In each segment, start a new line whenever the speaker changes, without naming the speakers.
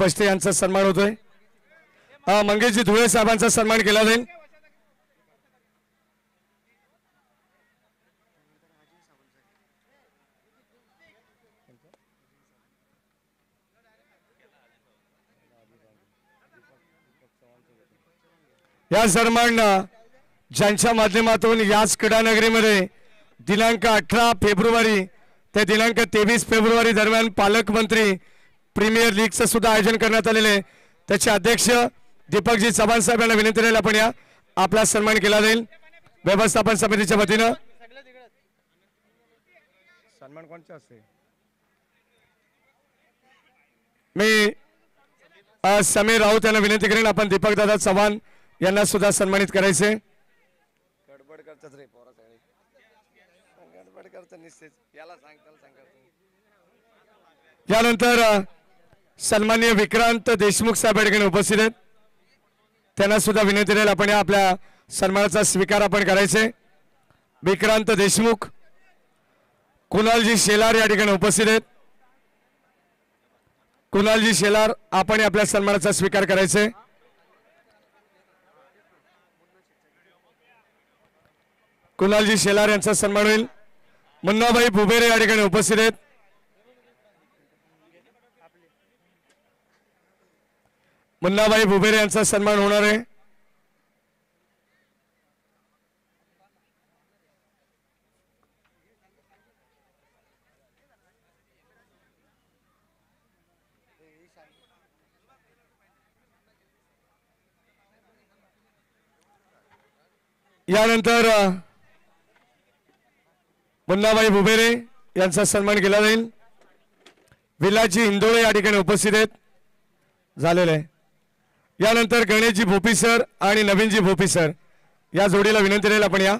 बस्ते यांचा सन्मान होतोय। मंगेशजी धुळे साहेबांचा सन्मान केला जाईल। या सन्मान ज्यांच्या माध्यमातून याच क्रीडानगरीमध्ये दिनांक 18 फेब्रुवारी ते दिनांक 23 फेब्रुवारी दरम्यान पालकमंत्री प्रीमियर लीगचं सुद्धा आयोजन करण्यात आलेले त्याचे अध्यक्ष दीपकजी चव्हाण साहेब यांना विनंती राहील आपण या आपला सन्मान केला जाईल व्यवस्थापन समितीच्या वतीने। सन्मान कोणचा असते मी समीर राऊत यांना विनंती करेन आपण दीपक दादा चव्हाण यांना सुद्धा सन्मानित करायचे।
गडबड करतात रे पोरा सगळे गडबड करतात निश्चित याला सांगताल
यानंतर सन्माननीय विक्रांत देशमुख साहेब या ठिकाणी उपस्थित आहेत त्यांना सुद्धा विनंती राहील आपण या आपल्या सन्मानाचा स्वीकार आपण करायचे। विक्रांत देशमुख कुणालजी शेलार या ठिकाणी उपस्थित आहेत। कुणालजी शेलार आपण आपल्या सन्मानाचा स्वीकार करायचे। कुणालजी शेलार यांचा सन्मान होईल। मुन्नाभाई बुबेरे या ठिकाणी उपस्थित आहेत। मुन्नाभाई बुबेरे यांचा सन्मान होणार आहे। यानंतर मुन्नाभाई बुबेरे यांचा सन्मान केला जाईल। विलाजी हिंदोळे या ठिकाणी उपस्थित आहेत झालेले आहे। यानंतर गणेशजी भोपी सर आणि नवीनजी भोपी सर या जोडीला विनंती राहील आपण या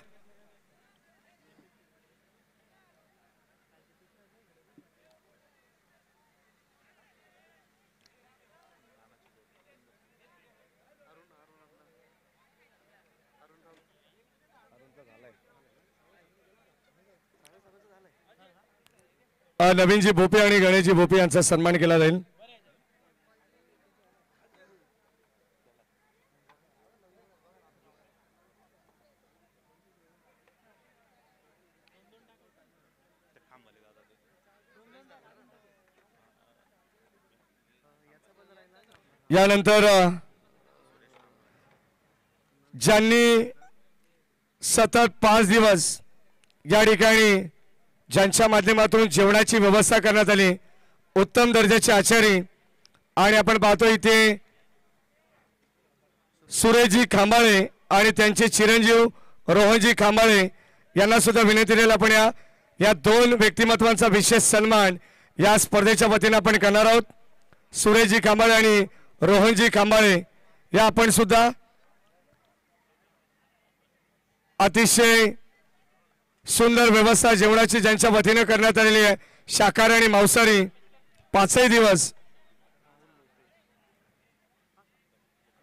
नवीनजी भोपी आणि गणेशजी भोपी यांचा सन्मान केला जाईल। यानंतर ज्यांनी सतत 5 दिवस या ठिकाणी ज्यांच्या माध्यमातून जेवणाची व्यवस्था करण्यात आली उत्तम दर्जाचे आचारी आणि आपण पाहतो इथे सुरेशजी खांबाळे आणि त्यांचे चिरंजीव रोहनजी खांबाळे यांना सुद्धा विनंती राहील आपण या 2 व्यक्तिमत्वांचा विशेष सन्मान या स्पर्धेच्या वतीने आपण करणार आहोत। सुरेशजी खांबाळे आणि रोहनजी खांबाळे या आपण सुद्धा अतिशय सुंदर व्यवस्था जेवणाची ज्यांच्या वतीने करण्यात आलेली आहे शाकाहारी आणि मांसाहारी 5ही दिवस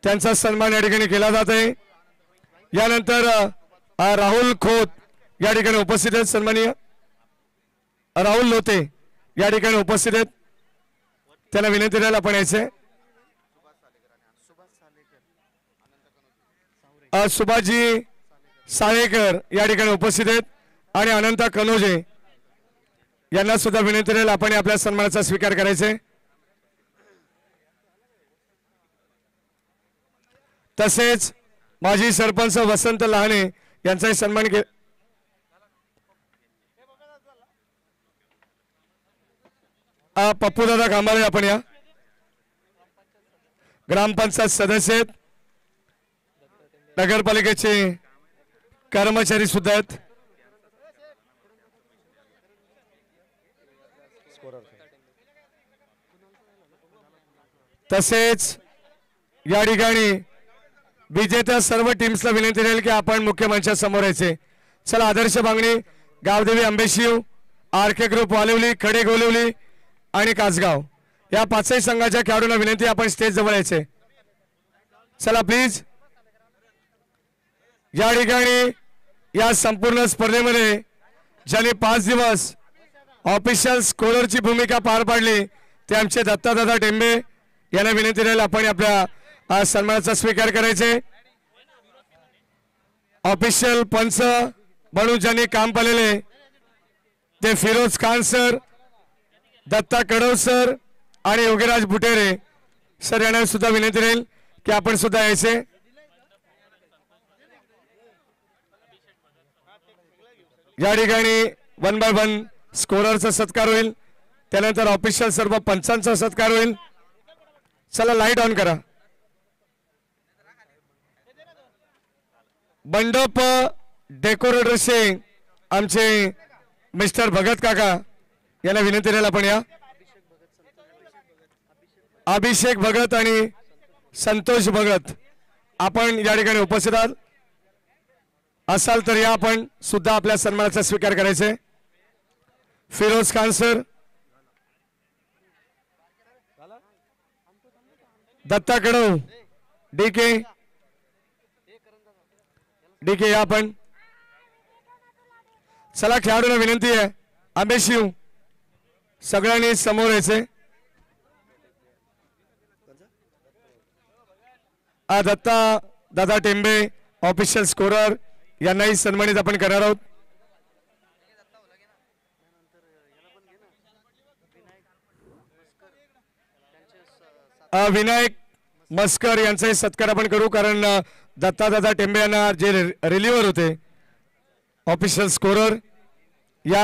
त्यांचा सन्मान या ठिकाणी केला जात आहे। यानंतर राहुल खोत या ठिकाणी उपस्थित आहेत। सन्माननीय राहुल लोते या ठिकाणी उपस्थित आहेत त्यांना विनंती राहील आपण यायचे। सुभाषजी साळेकर या ठिकाणी उपस्थित आहेत आणि अनंता कनोजे यांना सुद्धा विनंती राहील आपण आपल्या सन्मानाचा स्वीकार करायचे। तसेच माजी सरपंच वसंत लहाने यांचाही सन्मान पप्पू दादा कांबाळे आपण या ग्रामपंचायत सदस्य आहेत नगरपालिकेचे कर्मचारी सुद्धा आहेत। तसेच या ठिकाणी विजेत्या सर्व टीम्सला विनंती राहील की आपण मुख्य मंचासमोर यायचे। चला आदर्श बांगणी गावदेवी आंबेशिव आरके ग्रुप वालिवली खडे गोलिवली आणि कासगाव या 5ही संघाच्या खेळाडूंना विनंती आपण स्टेज जवळ यायचे। चला प्लीज या ठिकाणी या संपूर्ण स्पर्धेमध्ये ज्यांनी 5 दिवस ऑफिशियल स्कॉलरची भूमिका पार पाडली ते आमचे दत्तादादा टेंबे यांना विनंती राहील आपण आपल्या सन्मानाचा स्वीकार करायचे. ऑफिशियल पंच म्हणून ज्यांनी काम पाहिलेले ते फिरोज खान सर, दत्ता कडव सर आणि योगीराज बुटेरे सर यांना सुद्धा विनंती राहील की आपण सुद्धा यायचे. या ठिकाणी 1 बाय 1 स्कोररचा सत्कार होईल. त्यानंतर ऑफिशियल सर्व पंचांचा सत्कार होईल. चला लाईट ऑन करा. मंडप डेकोरेटरचे आमचे मिस्टर भगत काका यांना विनंती राहील आपण या. अभिषेक भगत आणि संतोष भगत आपण या ठिकाणी उपस्थित असाल तर या आपण सुद्धा आपल्या सन्मानाचा स्वीकार करायचे. फिरोज खान सर, दत्ता कडव, डीके या आपण. चला खेळाडूंना विनंती आहे आंबेशिव सगळ्यांनी समोर यायचे. दत्ता दादा टेंबे ऑफिशियल स्कोरर यांनाही सन्मानित आपण करणार आहोत. विनायक मस्कर यांचाही सत्कार आपण करू कारण दत्ता दादा टेंबे यांना जे रिलीव्हर होते ऑफिशियल स्कोरर या.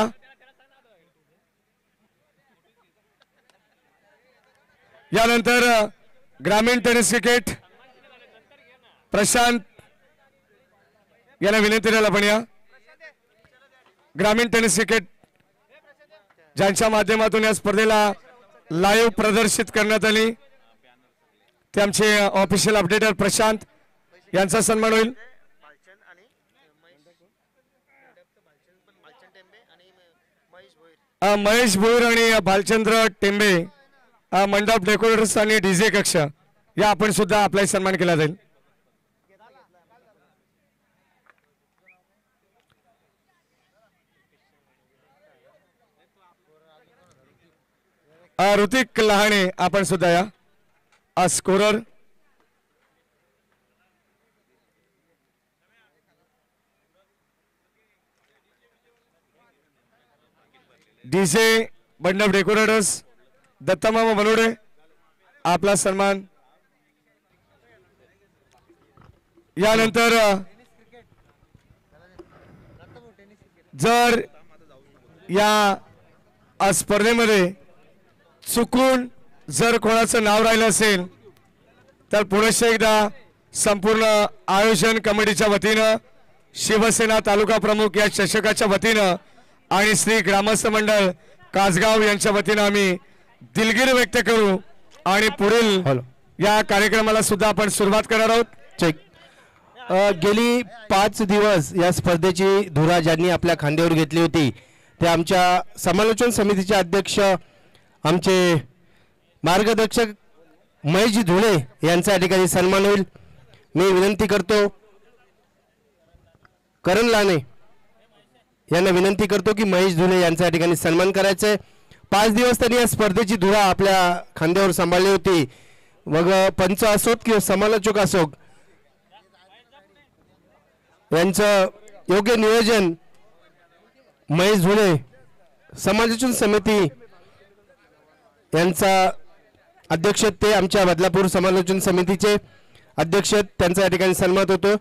यानंतर ग्रामीण टेनिस क्रिकेट प्रशांत यांना विनंती राहील आपण या. ग्रामीण टेनिस क्रिकेट ज्यांच्या माध्यमातून या स्पर्धेला लाईव्ह प्रदर्शित करण्यात आली ते आमचे ऑफिशियल अपडेटर प्रशांत यांचा सन्मान होईल. महेश भोईर आणि भालचंद्र टेंबे मंडप डेकोरेटर्स आणि डीजे कक्ष या आपण सुद्धा आपला सन्मान केला जाईल. ऋतिक लहाणे आपण सुद्धा या स्कोरर. डीजे मंडप डेकोरेटर्स दत्तामामा बनवडे आपला सन्मान. यानंतर जर या स्पर्धेमध्ये चुकून जर कोणाचं नाव राहिलं असेल तर पुनश्च एकदा संपूर्ण आयोजन कमिटीच्या वतीनं शिवसेना तालुका प्रमुख या चषकाच्या वतीनं आणि श्री ग्रामस्थ मंडळ कासगाव यांच्या वतीनं आम्ही दिलगिरी व्यक्त करू आणि पुढील या कार्यक्रमाला सुद्धा आपण सुरुवात करणार आहोत.
चेक. गेली 5 दिवस या स्पर्धेची धुरा ज्यांनी आपल्या खांद्यावर घेतली होती ते आमच्या समालोचन समितीचे अध्यक्ष आमचे मार्गदर्शक महेशजी धुळे यांचा या ठिकाणी सन्मान होईल. मी विनंती करतो करण लाने यांना विनंती करतो की महेश धुळे यांचा या ठिकाणी सन्मान करायचा आहे. 5 दिवस त्यांनी या स्पर्धेची धुरा आपल्या खांद्यावर सांभाळली होती. मग पंच असोत किंवा समालोचक असोत यांचं योग्य नियोजन महेश धुळे समालोचन समिती यांचा अध्यक्ष ते आमच्या बदलापूर समालोचन समितीचे अध्यक्ष त्यांचा या ठिकाणी सन्मान होतो.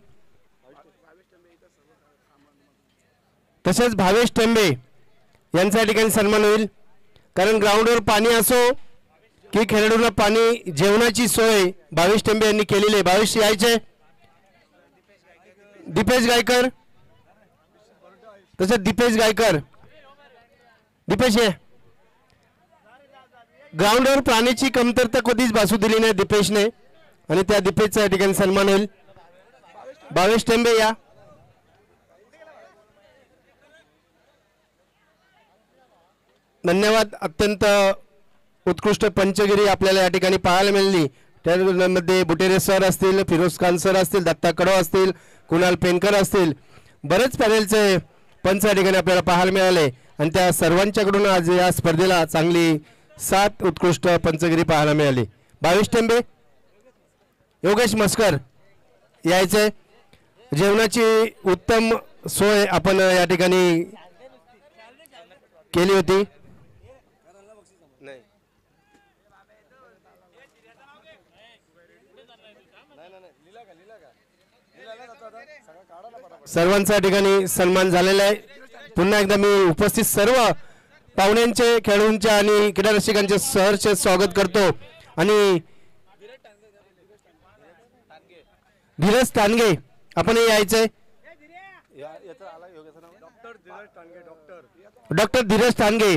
तसेच भावेश टेंबे यांचा या ठिकाणी सन्मान होईल कारण ग्राउंडवर पाणी असो की खेळाडूंना पाणी जेवणाची सोय भावेश टेंबे यांनी केलेली आहे. भावेश यायचे. दीपेश गायकर तसेच दीपेश गायकर दीपेश ये. ग्राउंडवर पाण्याची कमतरता कधीच भासू दिली नाही दीपेशने आणि त्या दीपेशचा या ठिकाणी सन्मान होईल. भावेश टेंबे या. धन्यवाद. अत्यंत उत्कृष्ट पंचगिरी आपल्याला या ठिकाणी पाहायला मिळाली. त्यामध्ये बुटेरे सर असतील, फिरोज खान सर असतील, दत्ता कडव असतील, कुणाल पेनकर असतील, बरेच पॅनेलचे पंच या ठिकाणी आपल्याला पाहायला मिळाले आणि त्या सर्वांच्याकडून आज या स्पर्धेला चांगली 7 उत्कृष्ट पंचगिरी पाहायला मिळाली. 22 टेंबे, योगेश मस्कर यायचे. जेवणाची उत्तम सोय आपण या ठिकाणी केली होती.
नाही
सर्वांचा या ठिकाणी सन्मान झालेला आहे. पुन्हा एकदा मी उपस्थित सर्व पाहुण्यांचे, खेळाडूंचे आणि क्रीडा रसिकांचे सहर्ष स्वागत करतो. आणि धीरज तानगे आपणही यायचंय. डॉक्टर धीरज तानगे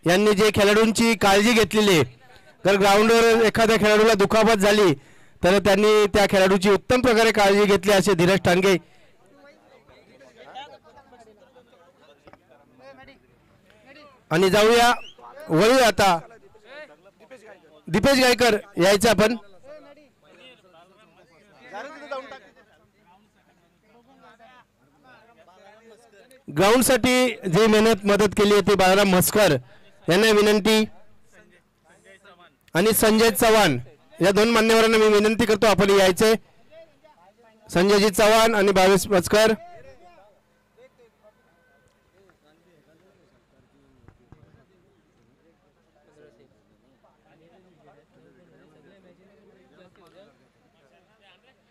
यांनी जे खेळाडूंची काळजी घेतलेली आहे, जर ग्राउंडवर एखाद्या खेळाडूला दुखापत झाली तर त्यांनी त्या खेळाडूची उत्तम प्रकारे काळजी घेतली असे धीरज तानगे. आणि जाऊया वळू आता दीपेश गायकर यायचं आपण. ग्राउंड साठी जी मेहनत मदत केली होती बाळाराम म्हस्कर यांना विनंती, आणि संजय चव्हाण या दोन मान्यवरांना मी विनंती करतो आपण यायचे. संजयजी चव्हाण आणि भावेश म्हस्कर.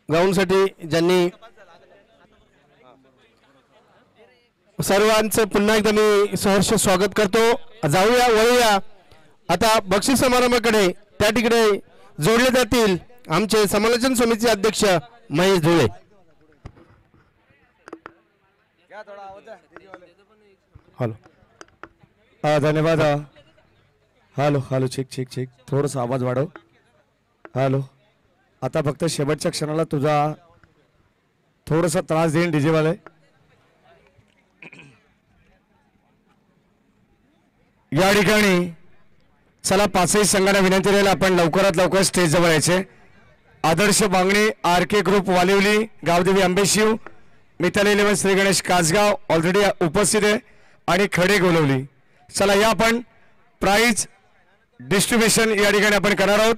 ग्राउंड साठी ज्यांनी सर्वांचं पुन्हा एकदा मी सहर्ष स्वागत करतो. जाऊया वळूया आता बक्षीस समारंभाकडे. त्या तिकडे जोडले जातील आमचे समालोचन समितीचे अध्यक्ष महेश धुळे.
हॅलो, धन्यवाद. हॅलो हॅलो, ठीक ठीक ठीक, थोडासा आवाज वाढव. हॅलो, आता फक्त शेवटच्या क्षणाला तुझा थोडासा त्रास देईन डीजे वाले. या ठिकाणी चला पाचही संघांना विनंती राहील आपण लवकरात लवकर स्टेज जवळ यायचे. आदर्श बांगणे, आर के ग्रुप वालिवली, गावदेवी आंबेशिव, मिताली 11 श्री गणेश कासगाव ऑलरेडी उपस्थित आहे, आणि खडे गोलवली. चला या आपण प्राइज डिस्ट्रीब्युशन या ठिकाणी आपण करणार आहोत.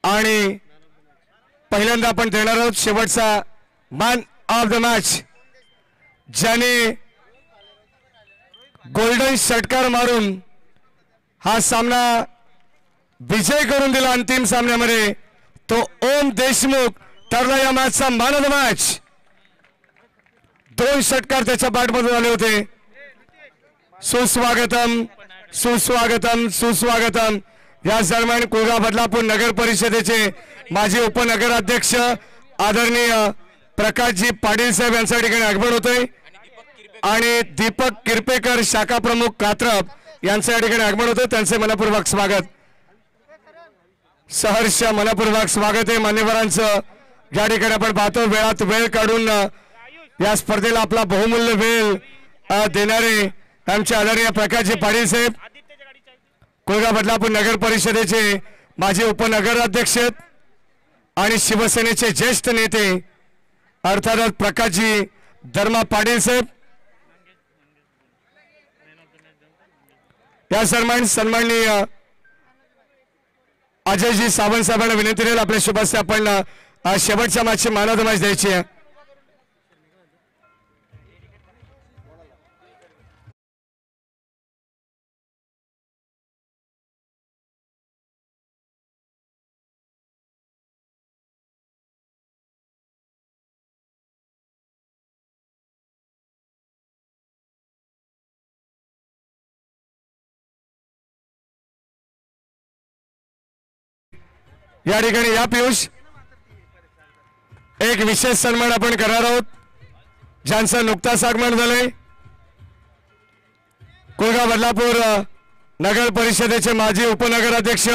आणि पहिल्यांदा आपण देणार आहोत शेवटचा मॅन ऑफ द मॅच, ज्याने गोल्डन षटकार मारून हा सामना विजय करून दिला अंतिम सामन्यामध्ये. तो ओम देशमुख ठरला या मॅचचा मॅन ऑफ द मॅच. 2 षटकार त्याच्या बॅटमधून आले होते. सुस्वागतम सुस्वागतम सुस्वागतम. या दरम्यान कुळगाव बदलापूर नगर परिषदेचे माजी उपनगराध्यक्ष आदरणीय प्रकाशजी पाटील साहेब यांच्या ठिकाणी आगमन होते, आणि दीपक किरपेकर शाखा प्रमुख कात्रप यांचं या ठिकाणी आगमन होतं. त्यांचे मनपूर्वक स्वागत, सहर्ष मनपूर्वक स्वागत आहे मान्यवरांचं. या ठिकाणी आपण पाहतो वेळात वेळ काढून या स्पर्धेला आपला बहुमूल्य वेळ देणारे आमचे आदरणीय प्रकाशजी पाटील साहेब, कोळगाव बदलापूर नगर परिषदेचे माजी उपनगराध्यक्ष आणि शिवसेनेचे ज्येष्ठ नेते अर्थात प्रकाशजी धर्मा पाटील साहेब. या सन्माननीय अजयजी सावंत साहेबांना विनंती राहील आपल्या शुभ हस्ते आपण शेवटच्या मॅचची मॅन ऑफ द मॅच द्यायची आहे. या ठिकाणी या पियुष एक विशेष सन्मान आपण करणार आहोत, ज्यांचं नुकताच आगमन झालंय. कोळगाव बदलापूर नगर परिषदेचे माजी उपनगराध्यक्ष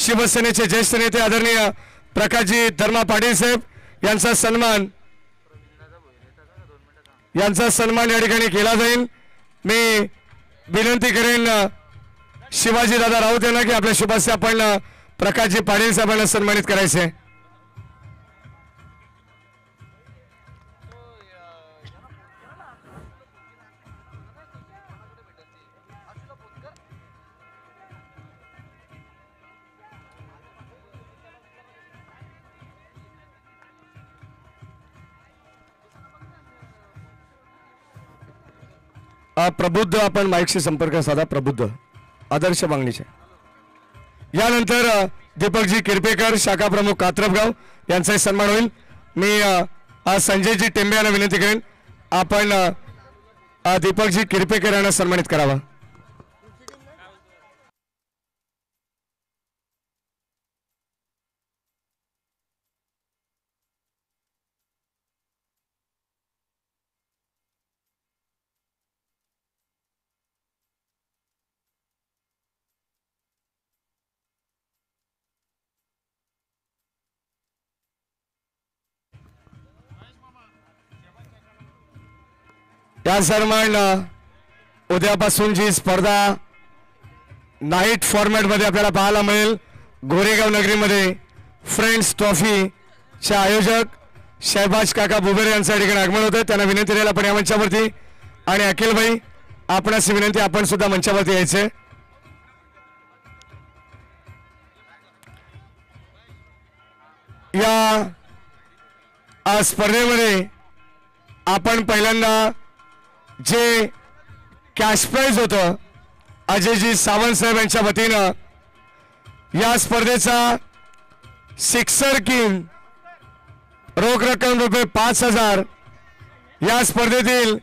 शिवसेनेचे ज्येष्ठ नेते आदरणीय प्रकाशजी धर्मा पाटील साहेब यांचा सन्मान या ठिकाणी केला जाईल. मी विनंती करेन शिवाजी दादा राऊत यांना की आपल्या शुभ हस्ते आपण प्रकाशजी पाटील साहेबांना सन्मानित करायचे. प्रबुद्ध आपण माईकशी संपर्क साधा. प्रबुद्ध आदर्श बांगणीचे. यानंतर दीपकजी किरपेकर शाखा प्रमुख कात्रपगाव यांचाही सन्मान होईल. मी संजयजी टेंबे यांना विनंती करेन आपण दीपकजी किरपेकर यांना सन्मानित करावा. या सन्मान उद्यापासून जी स्पर्धा नाईट फॉर्मॅट मध्ये आपल्याला पाहायला मिळेल. गोरेगाव नगरीमध्ये फ्रेंड्स ट्रॉफीचे आयोजक शहबाज काका बुबेरे यांच्या ठिकाणी आगमन होतं. त्यांना विनंती राहील आपण या मंचावरती. आणि अखिल भाई आपणास विनंती आपण सुद्धा मंचावरती यायचे. या स्पर्धेमध्ये आपण पहिल्यांदा जे कॅश प्राइज होतं अजयजी सावंत साहेब यांच्या वतीनं या स्पर्धेचा सिक्सर किंग रोख रक्कम रुपये 5,000. या स्पर्धेतील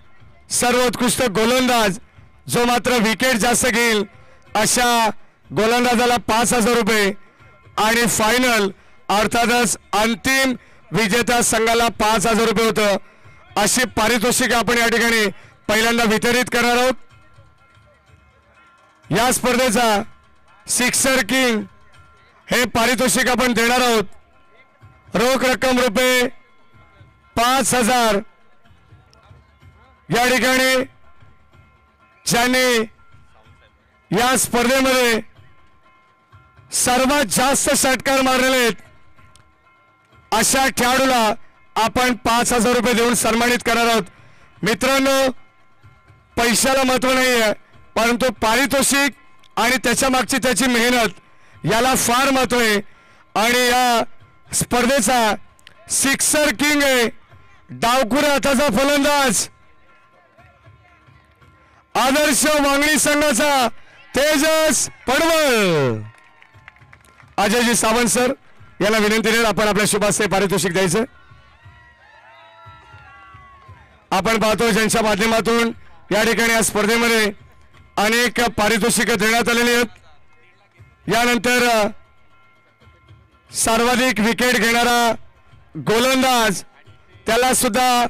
सर्वोत्कृष्ट गोलंदाज जो मात्र विकेट जास्त घेईल अशा गोलंदाजाला 5,000 रुपये आणि फायनल अर्थातच अंतिम विजेत्या संघाला 5,000 रुपये होतं. अशी पारितोषिक आपण या ठिकाणी पहिल्यांदा वितरित करणार आहोत. या स्पर्धेचा सिक्सर किंग हे पारितोषिक आपण देणार आहोत. रोख रक्कम रुपये 5,000. या ठिकाणी ज्यांनी या स्पर्धेमध्ये सर्वात जास्त षटकार मारलेले आहेत अशा खेळाडूला आपण 5,000 रुपये देऊन सन्मानित करणार आहोत. मित्रांनो, पैशाला महत्व नाही आहे, परंतु पारितोषिक आणि त्याच्या मागची त्याची मेहनत याला फार महत्व आहे. आणि या स्पर्धेचा सिक्सर किंग आहे डावखुऱ्या हाताचा फलंदाज आदर्श वांगणी संघाचा तेजस पडवळ. अजयजी सावंत सर याला विनंती राहील आपण आपल्या शुभास्ते पारितोषिक द्यायचं. आपण पाहतो ज्यांच्या माध्यमातून या ठिकाणी या स्पर्धेमध्ये अनेक पारितोषिकं देण्यात आलेली आहेत. यानंतर सर्वाधिक विकेट घेणारा गोलंदाज त्याला सुद्धा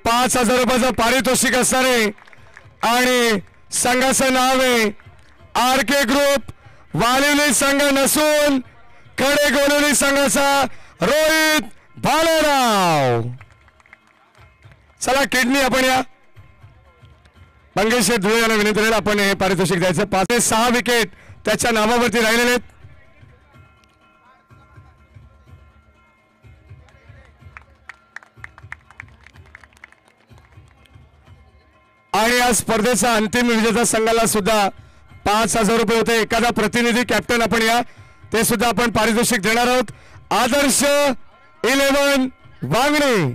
5,000 रुपयाचं पारितोषिक असणार आहे. आणि संघाचं नाव आहे RK ग्रुप. वालिवली संघ नसून कडे गोलवली संघाचा रोहित भालेराव. चला किडनी आपण या मंगेश धुळे यांना विनंती राहील आपण हे पारितोषिक द्यायचं. 5 ते 6 विकेट त्याच्या नावावरती राहिलेले आहेत. आणि या स्पर्धेचा अंतिम विजेता संघाला सुद्धा 5,000 रुपये होते. एखादा प्रतिनिधी कॅप्टन आपण या ते सुद्धा आपण पारितोषिक देणार आहोत. आदर्श 11 वांगणी.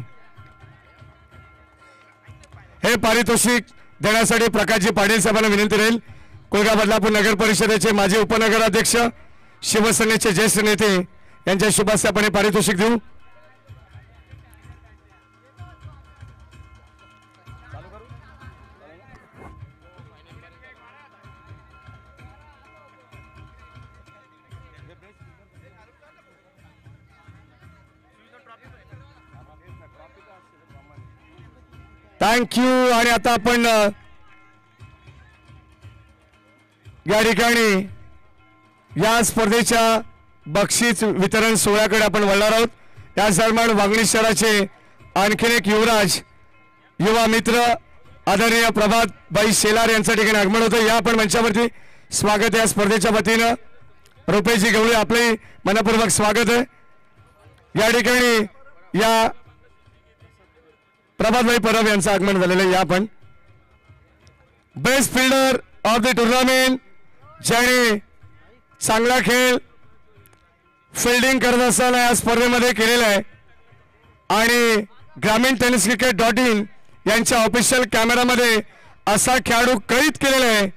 हे पारितोषिक देण्यासाठी प्रकाशजी पाटील साहेबांना विनंती राहील. कोळगा बदलापूर नगर परिषदेचे माजी उपनगराध्यक्ष शिवसेनेचे ज्येष्ठ नेते यांच्या शुभास्ते आपण हे पारितोषिक देऊ. थँक्यू. आणि आता आपण या ठिकाणी या स्पर्धेच्या बक्षीस वितरण सोहळ्याकडे आपण वळणार आहोत. या दरम्यान वांगणी शहराचे आणखीन एक युवराज युवा मित्र आदरणीय प्रभात भाई शेलार यांच्या ठिकाणी आगमन होतं. या आपण मंचावरती स्वागत या स्पर्धेच्या वतीनं. रुपेशजी गवळी आपले मनपूर्वक स्वागत आहे. या ठिकाणी या प्रभातभाई परब यांचं आगमन झालेलं आहे. या आपण best fielder of the tournament ज्याने चांगला खेळ फिल्डिंग करत असताना या स्पर्धेमध्ये केलेला आहे. आणि ग्रामीण टेनिस क्रिकेट .in यांच्या ऑफिशियल कॅमेरामध्ये असा खेळाडू कैद केलेला आहे,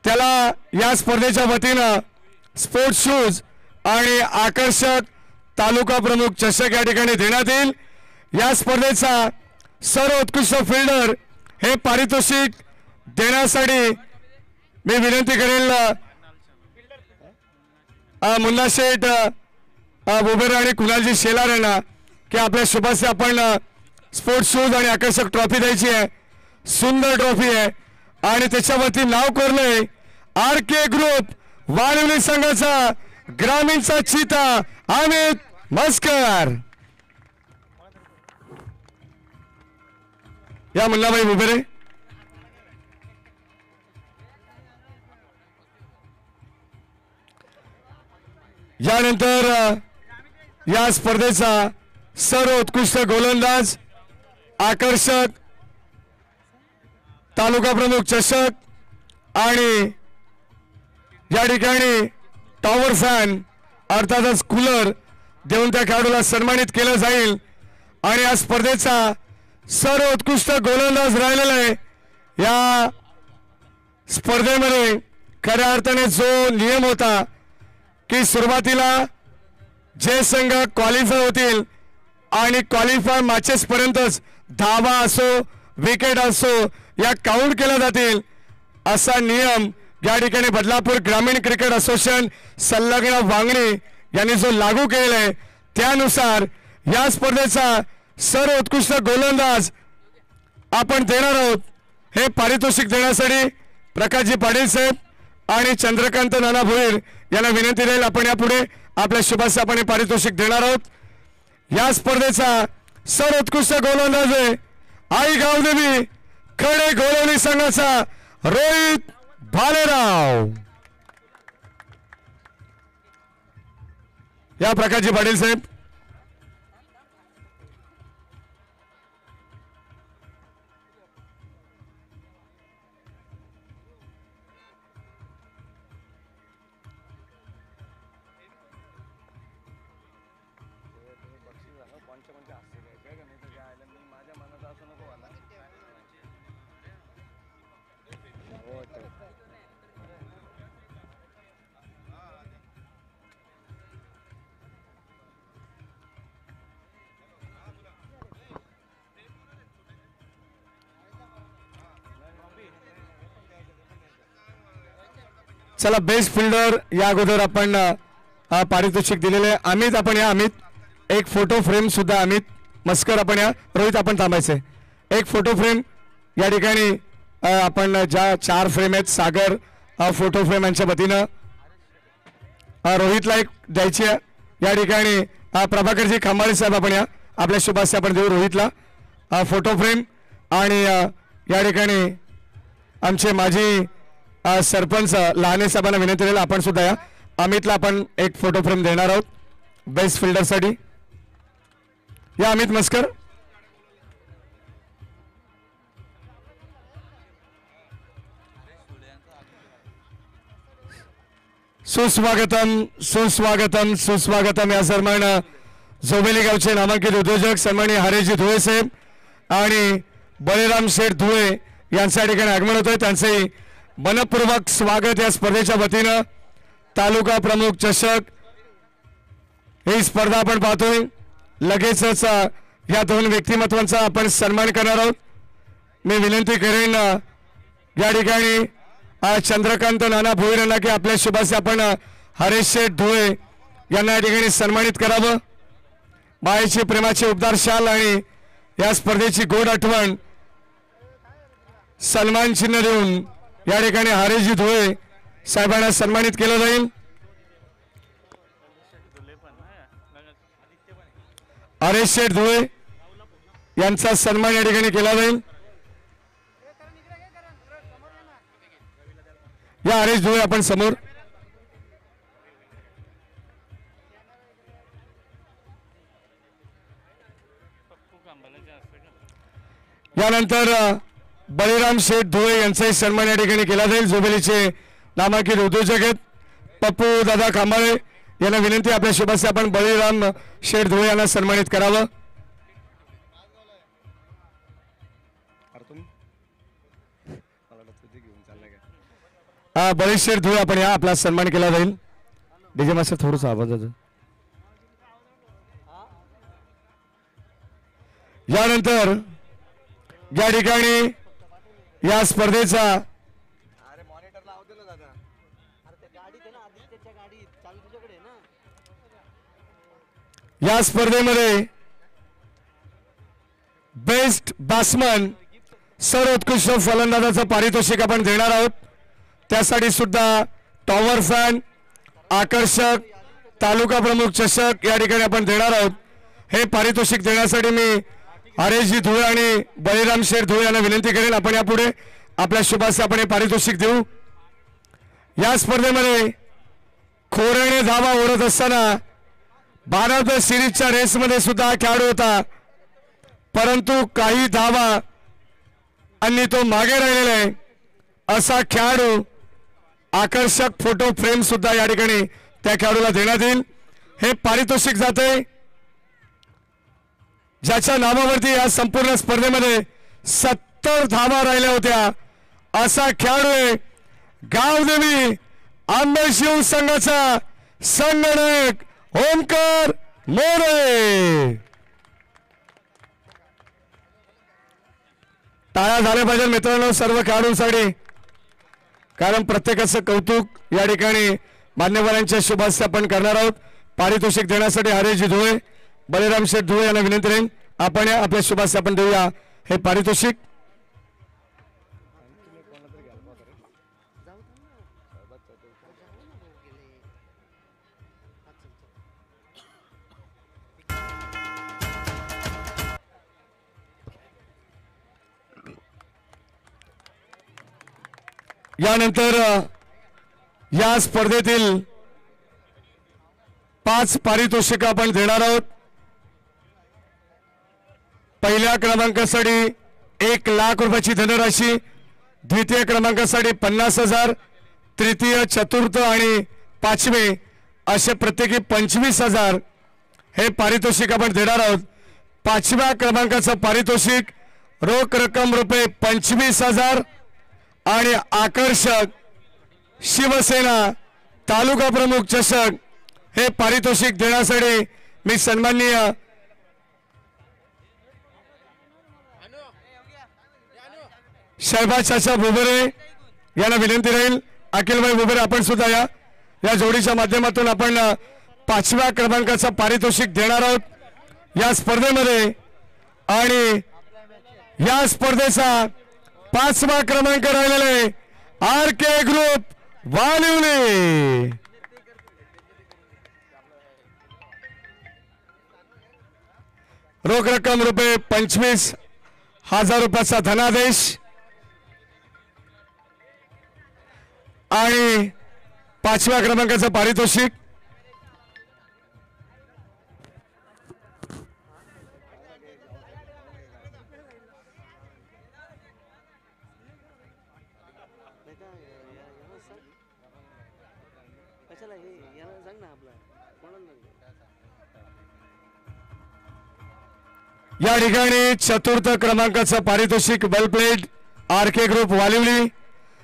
त्याला या स्पर्धेच्या वतीनं स्पोर्ट्स शूज आणि आकर्षक तालुका प्रमुख चषक या ठिकाणी देण्यात येईल. या स्पर्धेचा सर्वोत्कृष्ट फिल्डर हे पारितोषिक देण्यासाठी मी विनंती करेल मुन्ना शेठ बोबेर आणि कुणालजी शेलार यांना की आपल्या शुभासे आपण स्पोर्ट्स शूज आणि आकर्षक ट्रॉफी द्यायची आहे. सुंदर ट्रॉफी आहे आणि त्याच्यावरती नाव कोरलंय RK ग्रुप वाळवणी संघाचा ग्रामीणचा चीता अमित मस्कर. या मुन्नाबाई बोबेरे. यानंतर या स्पर्धेचा सर्वोत्कृष्ट गोलंदाज आकर्षक तालुका प्रमुख चषक आणि या ठिकाणी टॉवर फॅन अर्थातच कूलर देऊन त्या खेळाडूला सन्मानित केलं जाईल. आणि या स्पर्धेचा सर्वोत्कृष्ट गोलंदाज राहिलेला आहे. या स्पर्धेमध्ये खऱ्या अर्थाने जो नियम होता की सुरुवातीला जे संघ क्वालिफाय होतील आणि क्वालिफाय मॅचेस पर्यंतच धावा असो विकेट असो या काउंट केल्या जातील असा नियम या ठिकाणी बदलापूर ग्रामीण क्रिकेट असोसिएशन संलग्न वांगणी यांनी जो लागू केलेला आहे त्यानुसार या स्पर्धेचा सर्वोत्कृष्ट गोलंदाज आपण देणार आहोत. हे पारितोषिक देण्यासाठी प्रकाशजी पाटील साहेब आणि चंद्रकांत नाना भोईर यांना विनंती राहील आपण यापुढे आपल्या शुभास आपण हे पारितोषिक देणार आहोत. या स्पर्धेचा सर्वोत्कृष्ट गोलंदाज आहे आई गावदेवी खडे गोलवणी संघाचा रोहित भालेराव. या प्रकाशजी पाटील साहेब. चला बेस्ट फिल्डर या अगोदर आपण पारितोषिक दिलेले आहे. अमित आपण या. अमित एक फोटो फ्रेम सुद्धा. अमित मस्कर आपण या. रोहित आपण थांबायचे. एक फोटो फ्रेम या ठिकाणी आपण ज्या 4 फ्रेम आहेत सागर फोटो फ्रेम यांच्या वतीनं रोहितला एक द्यायची आहे. या ठिकाणी प्रभाकरजी खंबाळे साहेब आपण या. आपल्या शुभास्य आपण देऊ रोहितला फोटो फ्रेम. आणि या ठिकाणी आमचे माजी सरपंच लहाने साहेबांना विनंती केली आपण सुद्धा या. अमितला आपण एक फोटो फ्रेम देणार आहोत बेस्ट फिल्डरसाठी. या अमित मस्कर. सुस्वागतम सुस्वागतम सुस्वागतम. या सन्मान जोबेली गावचे नामांकित उद्योजक सन्माननीय हरेशजी धुळे साहेब आणि बळीराम शेठ धुळे यांच्या ठिकाणी आगमन होतोय. त्यांचंही मनपूर्वक स्वागत. या स्पर्धेच्या वतीनं तालुका प्रमुख चषक ही स्पर्धा आपण पाहतोय. लगेचच या 2 व्यक्तिमत्वांचा आपण सन्मान करणार आहोत. मी विनंती करेन या ठिकाणी चंद्रकांत नाना भोईर यांना की आपल्या शुभासे आपण हरेश शेठ धुळे यांना या ठिकाणी सन्मानित करावं. मायेची प्रेमाची उबदार शाल आणि या स्पर्धेची गोड आठवण सन्मान चिन्ह देऊन या ठिकाणी हरेशजी धुळे साहेबांना सन्मानित केलं जाईल. हरेश शेठ धुळे यांचा सन्मान या ठिकाणी केला जाईल. या हरेश धुळे आपण समोर. यानंतर बळीराम शेठ धुळे यांचाही सन्मान या ठिकाणी केला जाईल. जोबेलीचे नामांकित उद्योजक आहेत पप्पू दादा कांबाळे यांना विनंती आपल्या शुभासे आपण बळीराम शेठ धुळे यांना सन्मानित करावं. बळीशेठ धुळे आपण या आपला सन्मान केला जाईल. डीजे मास्टर थोडंसं आवाजाचं. यानंतर या ठिकाणी या स्पर्धेचा या स्पर्धेमध्ये बेस्ट बॅट्समन सर्वोत्कृष्ट फलंदाजाचं पारितोषिक आपण देणार आहोत. त्यासाठी सुद्धा टॉवर फॅन, आकर्षक, तालुका प्रमुख चषक या ठिकाणी आपण देणार आहोत. हे पारितोषिक देण्यासाठी मी हरेशजी धुळे आणि बळीराम शेठ धुळे यांना विनंती करेन आपण यापुढे आपल्या शुभास्ते आपण हे पारितोषिक देऊ. या स्पर्धेमध्ये खोऱ्याने धावा ओढत असताना भारत सिरीजच्या रेसमध्ये सुद्धा खेळाडू होता, परंतु काही धावा आणि तो मागे राहिलेला आहे. असा खेळाडू आकर्षक फोटो फ्रेम सुद्धा या ठिकाणी त्या खेळाडूला देण्यात येईल. हे पारितोषिक जाते ज्याच्या नावावरती या संपूर्ण स्पर्धेमध्ये 70 धावा राहिल्या होत्या. असा खेळाडू आहे गावदेवी आंबेशिव संघाचा संगणक ओमकार मोरे. टाळ्या झाल्या पाहिजे मित्रांनो सर्व खेळाडूंसाठी, कारण प्रत्येकाचं कौतुक या ठिकाणी मान्यवरांच्या शुभास्ते आपण करणार आहोत. पारितोषिक देण्यासाठी हरेशजी धुळे, बळीराम शेठ धुळे यांना विनंती राहील आपण आपल्या शुभास्ते आपण देऊया हे पारितोषिक. यानंतर या स्पर्धेतील 5 पारितोषिक आपण देणार आहोत. पहिल्या क्रमांकासाठी 1 लाख रुपयाची धनराशी, द्वितीय क्रमांकासाठी 50,000, तृतीय, चतुर्थ आणि 5वे असे प्रत्येकी 25,000 हे पारितोषिक आपण देणार आहोत. 5व्या क्रमांकाचं पारितोषिक रोख रक्कम रुपये 25,000 आणि आकर्षक शिवसेना तालुका प्रमुख चषक हे पारितोषिक देण्यासाठी मी सन्माननीय शहबाज चाचा बुबरे यांना विनंती राहील. अखिलभाई बुबरे आपण सुद्धा या जोडीच्या माध्यमातून आपण 5व्या क्रमांकाचं पारितोषिक देणार आहोत या स्पर्धेमध्ये. आणि या स्पर्धेचा 5वा क्रमांक राहिलेला आहे RK ग्रुप वालिवली. रोख रक्कम रुपये 25,000 रुपयाचा धनादेश आणि 5व्या क्रमांकाचं पारितोषिक. या ठिकाणी चतुर्थ क्रमांकाचं पारितोषिक वेल प्लेड RK ग्रुप वालिवली.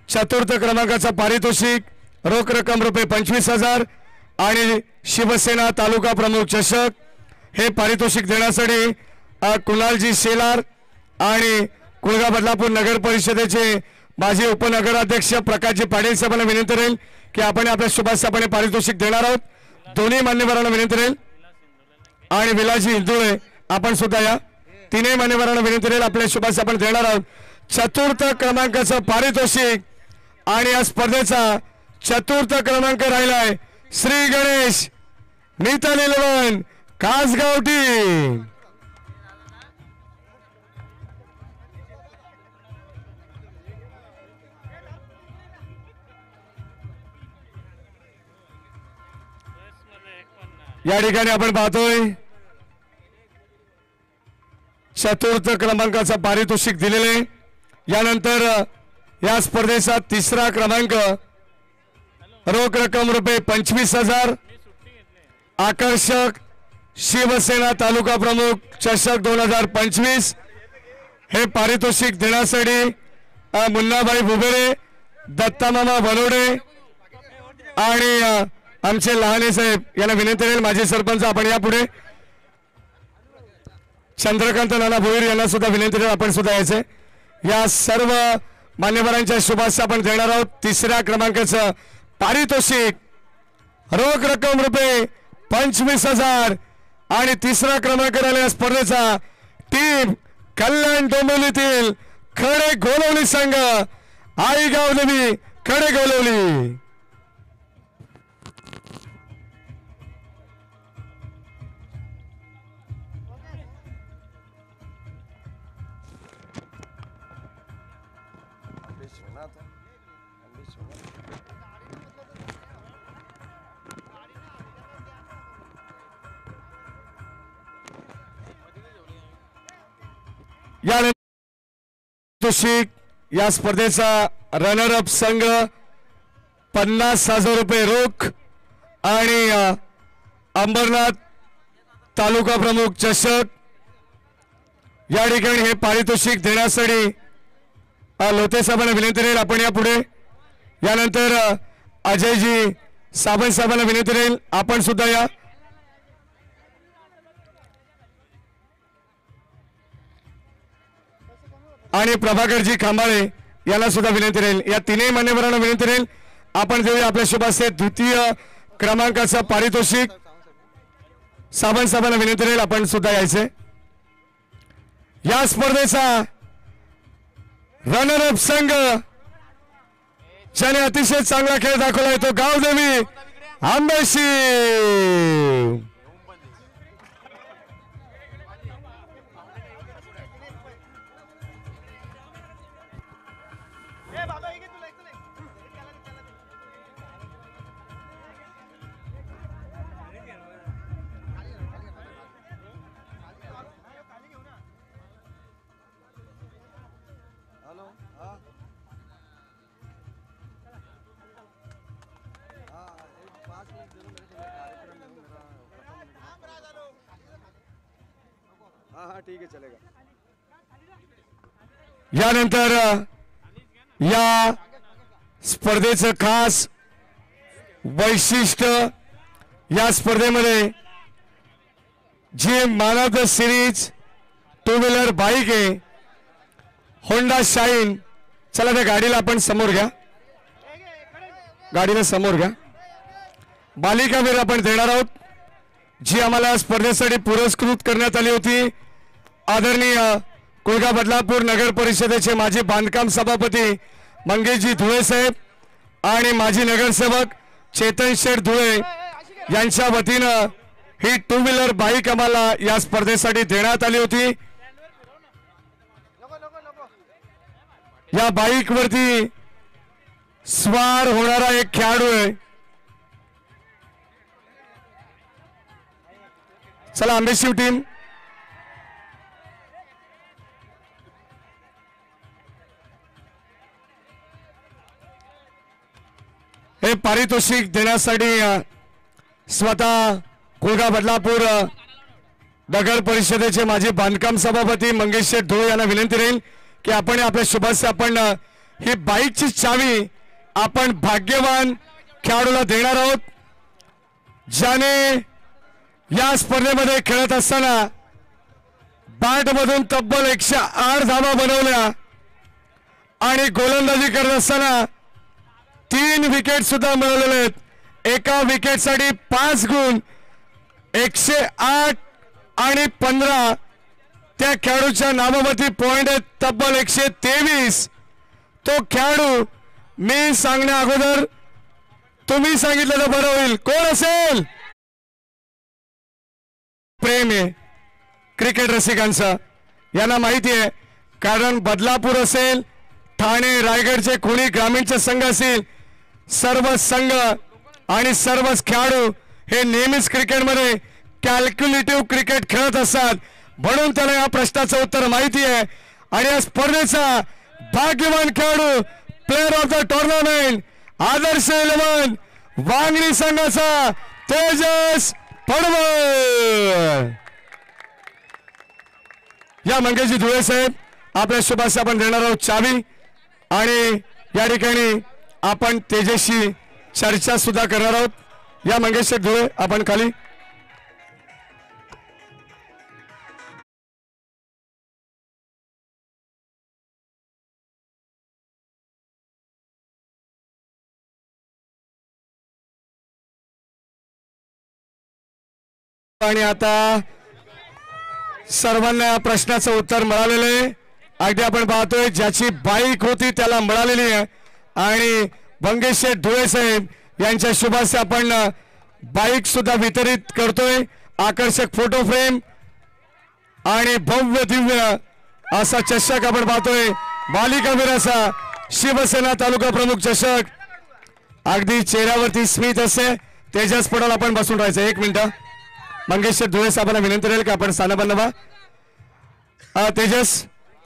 चतुर्थ क्रमांकाचं पारितोषिक रोख रक्कम रुपये 25,000 आणि शिवसेना तालुका प्रमुख चषक हे पारितोषिक देण्यासाठी कुणालजी शेलार आणि कुळगा बदलापूर नगर परिषदेचे माजी उपनगराध्यक्ष प्रकाशजी पाटील साहेबांना विनंती राहील की आपण आपल्या शुभास्ते आपण पारितोषिक देणार आहोत. दोन्ही मान्यवरांना विनंती राहील आणि विलासजी इंदुळे आपण सुद्धा या तीनही मान्यवरांना विनंती राहील आपल्या शुभास्ते आपण देणार आहोत. चतुर्थ क्रमांकाचं पारितोषिक आणि या स्पर्धेचा चतुर्थ क्रमांक राहिलाय श्री गणेश मिताली 11 कासगाव टीम. या ठिकाणी आपण पाहतोय चतुर्थ क्रमांकाचं पारितोषिक दिलेले. यानंतर या स्पर्धेचा 3रा क्रमांक रोख रक्कम रुपये 25,000 आकर्षक शिवसेना तालुका प्रमुख चषक 2025 हे पारितोषिक देण्यासाठी मुन्नाभाई बुबेरे दत्तामामा बनवडे आणि आमचे लहाने साहेब यांना विनंती राहील. माजी सरपंच आपण यापुढे. चंद्रकांत नाना भोईर यांना सुद्धा विनंती राहील आपण सुद्धा यायचंय. या सर्व मान्यवरांच्या शुभाशा आपण देणार आहोत. तिसऱ्या क्रमांकाचं पारितोषिक रोख रक्कम रुपये 25,000 आणि तिसरा क्रमांक राहिलेल्या स्पर्धेचा टीम कल्याण डोंबिवलीतील खडे गोलवली संघ आईगाव देवी खडे गोलवली. या स्पर्धेचा रनर अप संघ 50,000 रुपये रोख आणि अंबरनाथ तालुका प्रमुख चषक या ठिकाणी हे पारितोषिक देण्यासाठी लोते साहेबांना विनंती राहील आपण यापुढे. यानंतर अजयजी सावंत साहेबांना विनंती राहील आपण सुद्धा या. आणि प्रभाकरजी खांबाळे यांना सुद्धा विनंती राहील. या तीनही मान्यवरांना विनंती राहील आपण देऊया आपल्या शुभास्ते द्वितीय क्रमांकाचं पारितोषिक. सावंत साहेबांना विनंती राहील आपण सुद्धा यायचे. या स्पर्धेचा रनर अप संघ ज्याने अतिशय चांगला खेळ दाखवला तो गावदेवी आंबेशी.
ठीक है चलेगा.
यानंतर या स्पर्धेचं खास वैशिष्ट्य या स्पर्धेमध्ये जी man of the series two wheeler bike आहे होंडा शाईन. चला त्या गाडीला आपण समोर घ्या. गाडीला समोर घ्या. बालिकावीर आपण देणार आहोत जी आम्हाला स्पर्धेसाठी पुरस्कृत करण्यात आली होती. आदरणीय कोळगा बदलापूर नगर परिषदेचे माजी बांधकाम सभापती मंगेशजी धुळे साहेब आणि माजी नगरसेवक चेतन शेठ धुळे यांच्या वतीनं ही टू व्हीलर बाईक आम्हाला या स्पर्धेसाठी देण्यात आली होती. या बाईक वरती स्वार होणारा एक खेळाडू आहे. चला आंबेशिव टीम. हे पारितोषिक देण्यासाठी स्वतः कोळगा बदलापूर नगर परिषदेचे माजी बांधकाम सभापती मंगेश शेठ धुळे यांना विनंती राहील की आपण आपल्या शुभास्ते आपण ही बाईकची चावी आपण भाग्यवान खेळाडूला देणार आहोत ज्याने या स्पर्धेमध्ये खेळत असताना बॅटमधून तब्बल 108 धावा बनवल्या आणि गोलंदाजी करत असताना 3 विकेट सुद्धा मिळवलेले आहेत. एका विकेटसाठी 5 गुण 108 आणि 15 त्या खेळाडूच्या नामावरती पॉइंट आहेत तब्बल 123. तो खेळाडू मी सांगण्या अगोदर तुम्ही सांगितलं तर बरं होईल. कोण असेल? प्रेम आहे क्रिकेट रसिकांचा. यांना माहिती आहे कारण बदलापूर असेल ठाणे रायगडचे कोणी ग्रामीणचे संघ असतील सर्व संघ आणि सर्वच खेळाडू हे नेहमीच क्रिकेटमध्ये कॅल्क्युलेटिव्ह क्रिकेट खेळत असतात म्हणून त्याला या प्रश्नाचं उत्तर माहिती आहे. आणि या स्पर्धेचा भाग्यवान खेळाडू प्लेअर ऑफ द टुर्नामेंट आदर्श 11 वांगणी संघाचा तेजस पडवळ. या मंगेशजी धुळे साहेब आपल्या शुभास्ते आपण देणार आहोत चावी आणि या ठिकाणी आपण तेजस्वी चर्चा सुद्धा करणार आहोत। या मंगेश धुळे आपण खाली। आणि आता सर्वांना प्रश्नाचं उत्तर मिळालेलं आहे। अगदी आपण पाहतोय ज्याची बाईक होती त्याला मिळालेली आहे आणि मंगेश धुळे साहेब यांच्या शुभास्ते आपण बाईक सुद्धा वितरित करतोय। आकर्षक फोटो फ्रेम आणि भव्य दिव्य असा चषक आपण पाहतोय। बालिकावीर असा शिवसेना तालुका प्रमुख चषक। अगदी चेहऱ्यावरती स्मित असते। तेजस पडाल आपण बसून राहायचं 1 मिनिट। मंगेश धुळे साहेबांना विनंती राहील की आपण स्थानापन्न व्हा। तेजस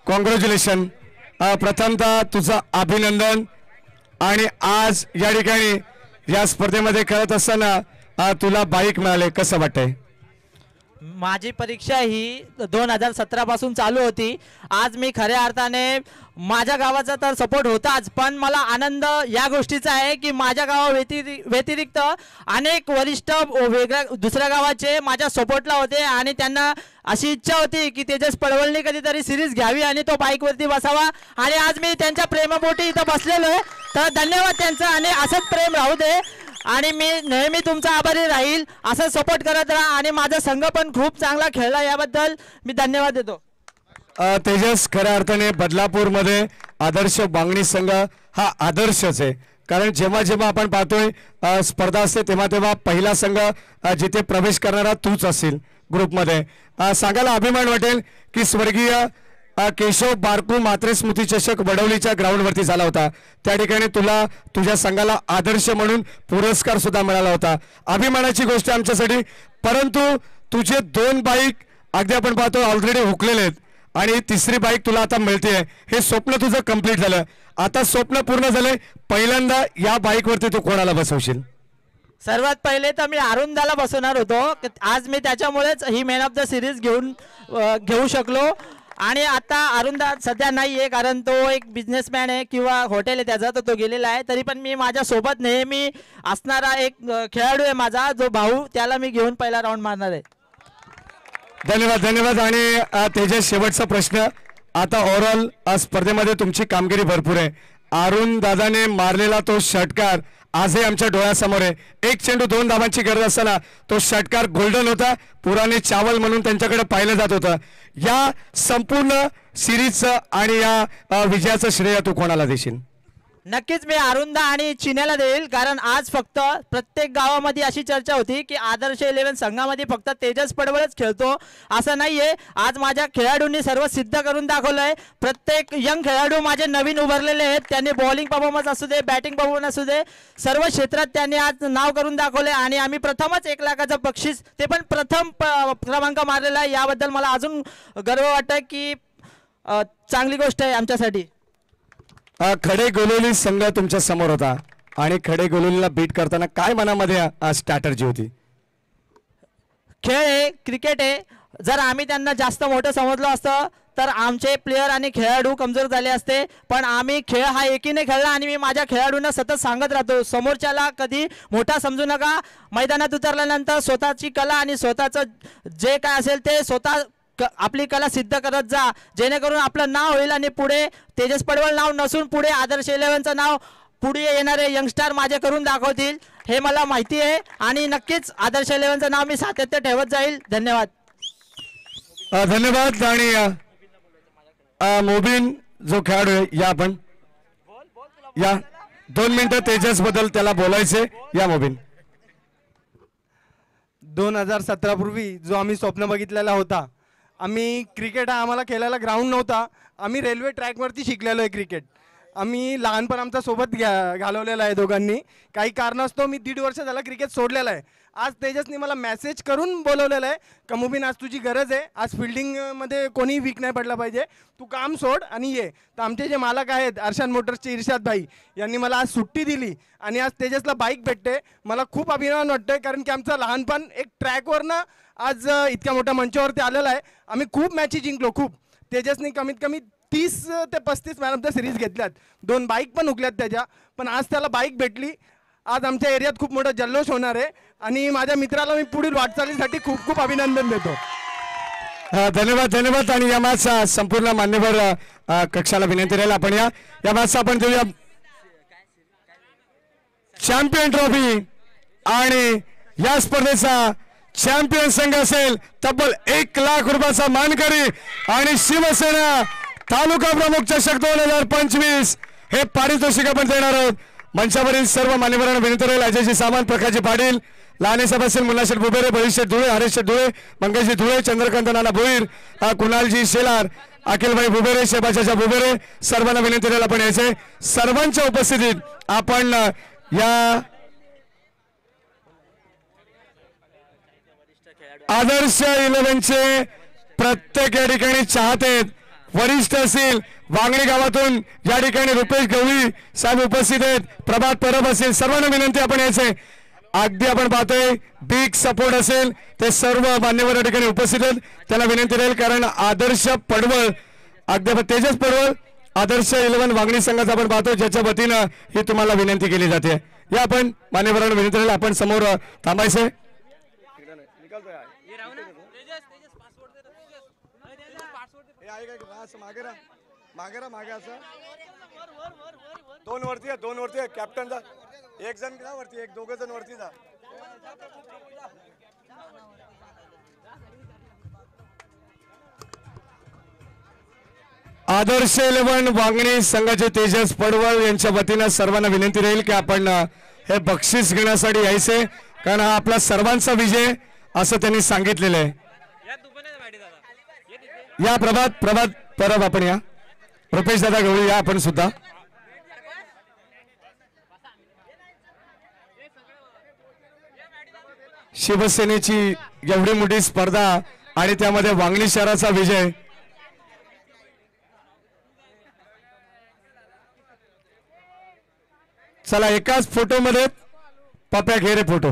कॉंग्रॅच्युलेशन। प्रथमतः तुझं अभिनंदन। आणि आज या ठिकाणी या स्पर्धेमध्ये खेळत असताना तुला बाईक मिळाले, कसं वाटतंय?
माझी परीक्षा ही 2017 पासून चालू होती। आज मी खऱ्या अर्थाने माझ्या गावाचा तर सपोर्ट होताच, पण मला आनंद या गोष्टीचा आहे की माझ्या गावा व्यतिरिक्त अनेक वरिष्ठ वेगळ्या दुसऱ्या गावाचे माझ्या सपोर्टला होते आणि त्यांना अशी इच्छा होती की तेजस पडवळने कधीतरी सिरीज घ्यावी आणि तो बाईकवरती बसावा आणि आज मी त्यांच्या प्रेमापोटी इथं बसलेलो आहे। तर धन्यवाद त्यांचं आणि असंच प्रेम राहू दे आणि मी नेहमी तुमचा आभारी राहील। असं सपोर्ट करत राहा आणि माझा संघ पण खूप चांगला खेळला याबद्दल मी धन्यवाद देतो।
तेजस खऱ्या अर्थाने बदलापूरमध्ये आदर्श बांगणी संघ हा आदर्शच आहे, कारण जेव्हा जेव्हा आपण पाहतोय स्पर्धा असते तेव्हा तेव्हा पहिला संघ जिथे प्रवेश करणारा तूच असेल ग्रुपमध्ये। सांगायला अभिमान वाटेल की स्वर्गीय केशव बारकू मात्रे स्मृती चषक वडवलीच्या ग्राउंडवरती झाला होता। त्या ठिकाणी तुला तुझ्या संघाला आदर्श म्हणून पुरस्कार सुद्धा मिळाला होता। अभिमानाची गोष्ट आमच्यासाठी। परंतु तुझे 2 बाईक अगदी आपण पाहतो ऑलरेडी हुकलेले आहेत आणि तिसरी बाईक तुला आता मिळते। हे स्वप्न तुझं कंप्लीट झालं, आता स्वप्न पूर्ण झालंय। पहिल्यांदा या बाईकवरती तू कोणाला बसवशील?
सर्वात पहिले तर मी अरुंदाला बसवणार होतो। आज मी त्याच्यामुळेच he man of the series घेऊ शकलो आणि आता अरुंदा सध्या नाही आहे, कारण तो एक बिझनेसमॅन आहे किंवा हॉटेल आहे त्याचा, तर तो गेलेला आहे। तरी पण मी माझ्यासोबत नेहमी असणारा एक खेळाडू आहे माझा जो भाऊ, त्याला मी घेऊन पहिला राऊंड मारणार आहे।
धन्यवाद धन्यवाद। आणि तेजस शेवटचा प्रश्न। आता ओव्हरऑल स्पर्धेमध्ये तुमची कामगिरी भरपूर आहे। अरुण दादाने मारलेला तो षटकार आजही आमच्या डोळ्यासमोर आहे। 1 चेंडू 2 धावांची गरज असताना तो षटकार गोल्डन होता, पुराने चावल म्हणून त्यांच्याकडे पाहिलं जात होतं। या संपूर्ण सिरीजचं आणि या विजयाचं श्रेय तू कोणाला देशील?
नक्कीच मी अरुंदा आणि चिन्याला देईल, कारण आज फक्त प्रत्येक गावामध्ये अशी चर्चा होती की आदर्श 11 संघामध्ये फक्त तेजस पडवळच खेळतो, असं नाहीये। आज माझ्या खेळाडूंनी सर्व सिद्ध करून दाखवलंय। प्रत्येक यंग खेळाडू माझे नवीन उभारलेले आहेत। त्यांनी बॉलिंग परफॉर्मन्स असू दे, बॅटिंग परफॉर्मन्स असू दे, सर्व क्षेत्रात त्यांनी आज नाव करून दाखवले आणि आम्ही प्रथमच 1 लाखाचं बक्षीस, ते पण प्रथम क्रमांक मारलेला आहे। याबद्दल मला अजून गर्व वाटतं की चांगली गोष्ट आहे आमच्यासाठी।
खडे गोलोली संघ तुमच्या समोर होता आणि खडे गोलोलीला बीट करताना काय मनामध्ये स्ट्रॅटर्जी होती?
खेळ आहे, क्रिकेट आहे। जर आम्ही त्यांना जास्त मोठं समजलं असतं तर आमचे प्लेयर आणि खेळाडू कमजोर झाले असते, पण आम्ही खेळ हा एकीने खेळला आणि मी माझ्या खेळाडूंना सतत सांगत राहतो समोरच्याला कधी मोठा समजू नका। मैदानात उतरल्यानंतर स्वतःची कला आणि स्वतःचं जे काय असेल ते स्वतः आपली कला सिद्ध करत जा, जेणेकरून आपलं नाव होईल आणि पुढे तेजस पडवळ नाव नसून पुढे आदर्श 11चं नाव पुढे येणारे यंगस्टर माझे करून दाखवतील, हे मला माहिती आहे। आणि नक्कीच आदर्श 11चं नाव मी सातत्य ठेवत जाईल। धन्यवाद
धन्यवाद। आणि मोबिन जो खेळाडू आहे, या आपण या 2 मिनिटं तेजस बद्दल त्याला बोलायचे। या मोबिन।
2017 पूर्वी जो आम्ही स्वप्न बघितलेला होता, आम्ही क्रिकेट हा आम्हाला खेळायला ग्राउंड नव्हता, आम्ही रेल्वे ट्रॅकवरती शिकलेलो आहे क्रिकेट। आम्ही लहानपण आमचा सोबत घालवलेला आहे दोघांनी। काही कारणास्तव मी 1.5 वर्ष झाला क्रिकेट सोडलेला आहे। आज तेजसनी मला मेसेज करून बोलवलेलं आहे का मुबीन आज तुझी गरज आहे, आज फिल्डिंगमध्ये कोणी वीक नाही पडला पाहिजे, तू काम सोड आणि ये। तर आमचे जे मालक आहेत अर्शन मोटर्सचे इर्शाद भाई यांनी मला आज सुट्टी दिली आणि आज तेजसला बाईक भेटते। मला खूप अभिमान वाटतोय, कारण की आमचं लहानपण एक ट्रॅकवरनं आज इतक्या मोठ्या मंचावरती आलेलं आहे। आम्ही खूप मॅची जिंकलो, खूप। तेजसनी कमीत कमी 30 ते 35 मॅन ऑफ द सिरीज घेतल्यात, 2 बाईक पण हुकल्यात त्याच्या. पण आज त्याला बाईक भेटली. आज आमच्या एरियात खूप मोठा जल्लोष होणार आहे आणि माझ्या मित्राला मी पुढील वाटचालीसाठी खूप खूप अभिनंदन देतो.
धन्यवाद धन्यवाद. आणि या मॅचचा संपूर्ण मान्यवर कक्षाला विनंती राहील आपण या मॅचचा आपण देऊया चॅम्पियन ट्रॉफी. आणि या स्पर्धेचा चॅम्पियन संघ असेल तब्बल 1 लाख रुपयाचा मानकरी आणि शिवसेना तालुका प्रमुख चषक 2025 हे पारितोषिक आपण देणार आहोत. मंचावरील सर्व मान्यवरांना विनंती राहील अजयजी सामंत, प्रकाशजी पाटील, लहाने साहेब असेल, मुन्नाशेठ बुबेरे, भविष्य धुळे, हरेश धुळे, मंगेशजी धुळे, चंद्रकांत नाना भोईर, कुणालजी शेलार, अखिलभाई बुबेरे, शेबाचाच्या बुबेरे, सर्वांना विनंती राहील आपण यायचे. सर्वांच्या उपस्थितीत आपण या आदर्श 11चे प्रत्येक या ठिकाणी चाहते वरिष्ठ असतील, वांगणी गावातून या ठिकाणी रुपेश गवळी साहेब उपस्थित आहेत, प्रभात परब असेल, सर्वांना विनंती आपण यायचे. अगदी आपण पाहतोय बिग सपोर्ट असेल, ते सर्व मान्यवर या ठिकाणी उपस्थित आहेत, त्याला विनंती राहील. कारण आदर्श पडवळ, अगदी तेजस पडवळ आदर्श 11 वांगणी संघाचा आपण पाहतो, ज्याच्या वतीनं ही तुम्हाला विनंती केली जाते. या आपण मान्यवरांना विनंती राहील आपण समोर थांबायचे.
मागे असं 2 वरती आहे कॅप्टन जा, 1 जण जा वरती, 1-2 जण वरती जा.
आदर्श 11 वांगणी संघाचे तेजस पडवळ यांच्या वतीनं सर्वांना विनंती राहील की आपण हे बक्षीस घेण्यासाठी यायचे, कारण हा आपला सर्वांचा विजय असं त्यांनी सांगितलेलं आहे. या प्रभात परब आपण या, रुपेश दादा गवळी या आपण सुद्धा. शिवसेनेची एवढी मोठी स्पर्धा आणि त्यामध्ये वांगणी शहराचा विजय. चला एकाच फोटो मध्ये पप्या घेरे फोटो.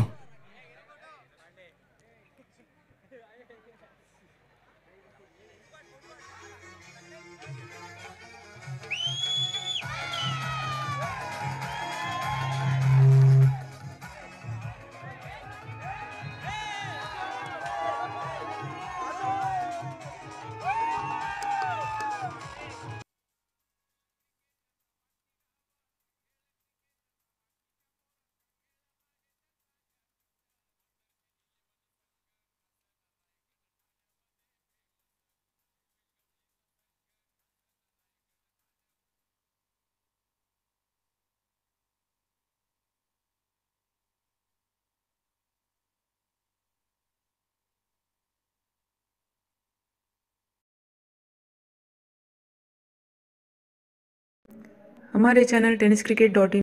हमारे चैनल टेनिस क्रिकेट.in